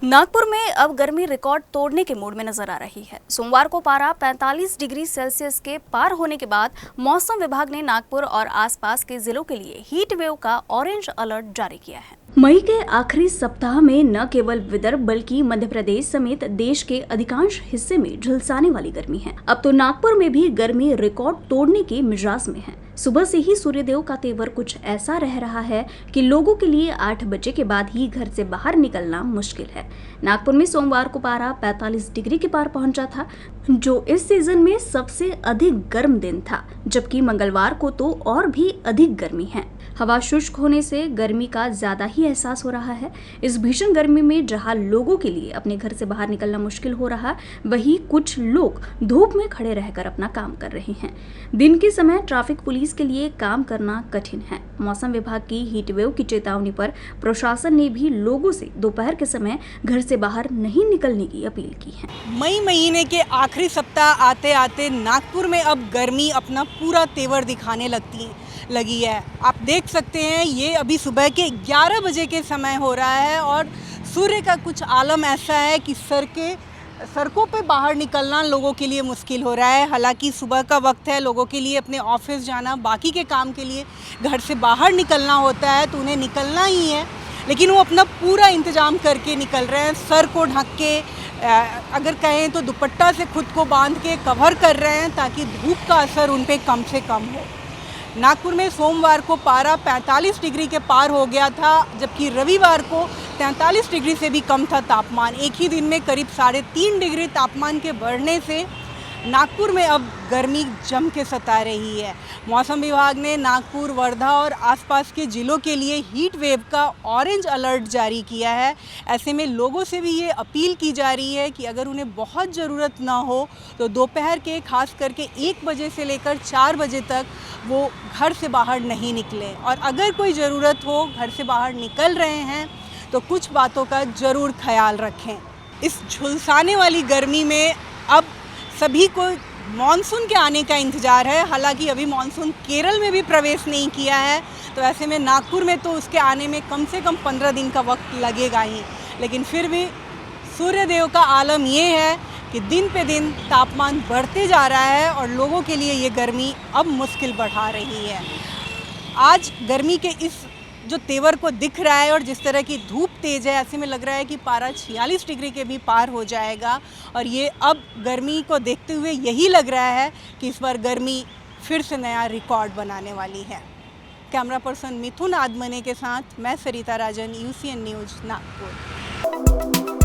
नागपुर में अब गर्मी रिकॉर्ड तोड़ने के मूड में नजर आ रही है। सोमवार को पारा 45 डिग्री सेल्सियस के पार होने के बाद मौसम विभाग ने नागपुर और आसपास के जिलों के लिए हीट वेव का ऑरेंज अलर्ट जारी किया है। मई के आखिरी सप्ताह में न केवल विदर्भ बल्कि मध्य प्रदेश समेत देश के अधिकांश हिस्से में झुलसाने वाली गर्मी है। अब तो नागपुर में भी गर्मी रिकॉर्ड तोड़ने के मिजाज में है। सुबह से ही सूर्यदेव का तेवर कुछ ऐसा रह रहा है कि लोगों के लिए 8 बजे के बाद ही घर से बाहर निकलना मुश्किल है। नागपुर में सोमवार को पारा 45 डिग्री के पार पहुंचा था, जो इस सीजन में सबसे अधिक गर्म दिन था, जबकि मंगलवार को तो और भी अधिक गर्मी है। हवा शुष्क होने से गर्मी का ज्यादा ही एहसास हो रहा है। इस भीषण गर्मी में जहां लोगों के लिए अपने घर से बाहर निकलना मुश्किल हो रहा, वहीं कुछ लोग धूप में खड़े रहकर अपना काम कर रहे हैं। दिन के समय ट्रैफिक पुलिस के लिए काम करना कठिन है। मौसम विभाग की हीट वेव की चेतावनी पर प्रशासन ने भी लोगों से दोपहर के समय घर से बाहर नहीं निकलने की अपील की है। मई महीने के आखिरी सप्ताह आते आते नागपुर में अब गर्मी अपना पूरा तेवर दिखाने लगी है। आप देख सकते हैं, ये अभी सुबह के 11 बजे के समय हो रहा है और सूर्य का कुछ आलम ऐसा है कि सड़कों पे बाहर निकलना लोगों के लिए मुश्किल हो रहा है। हालांकि सुबह का वक्त है, लोगों के लिए अपने ऑफिस जाना, बाकी के काम के लिए घर से बाहर निकलना होता है, तो उन्हें निकलना ही है, लेकिन वो अपना पूरा इंतज़ाम करके निकल रहे हैं। सर को ढक के, अगर कहें तो दुपट्टा से खुद को बांध के कवर कर रहे हैं ताकि धूप का असर उन पे कम से कम हो। नागपुर में सोमवार को पारा 45 डिग्री के पार हो गया था, जबकि रविवार को 43 डिग्री से भी कम था तापमान। एक ही दिन में करीब 3.5 डिग्री तापमान के बढ़ने से नागपुर में अब गर्मी जम के सता रही है। मौसम विभाग ने नागपुर, वर्धा और आसपास के ज़िलों के लिए हीट वेव का ऑरेंज अलर्ट जारी किया है। ऐसे में लोगों से भी ये अपील की जा रही है कि अगर उन्हें बहुत ज़रूरत ना हो तो दोपहर के खास करके 1 बजे से लेकर 4 बजे तक वो घर से बाहर नहीं निकलें, और अगर कोई ज़रूरत हो, घर से बाहर निकल रहे हैं तो कुछ बातों का ज़रूर ख्याल रखें। इस झुलसाने वाली गर्मी में अब सभी को मानसून के आने का इंतज़ार है। हालांकि अभी मानसून केरल में भी प्रवेश नहीं किया है, तो ऐसे में नागपुर में तो उसके आने में कम से कम 15 दिन का वक्त लगेगा ही। लेकिन फिर भी सूर्यदेव का आलम ये है कि दिन पे दिन तापमान बढ़ते जा रहा है और लोगों के लिए ये गर्मी अब मुश्किल बढ़ा रही है। आज गर्मी के इस जो तेवर को दिख रहा है और जिस तरह की धूप तेज़ है, ऐसे में लग रहा है कि पारा 46 डिग्री के भी पार हो जाएगा, और ये अब गर्मी को देखते हुए यही लग रहा है कि इस बार गर्मी फिर से नया रिकॉर्ड बनाने वाली है। कैमरा पर्सन मिथुन आदमने के साथ मैं सरिता राजन, UCN न्यूज़ नागपुर।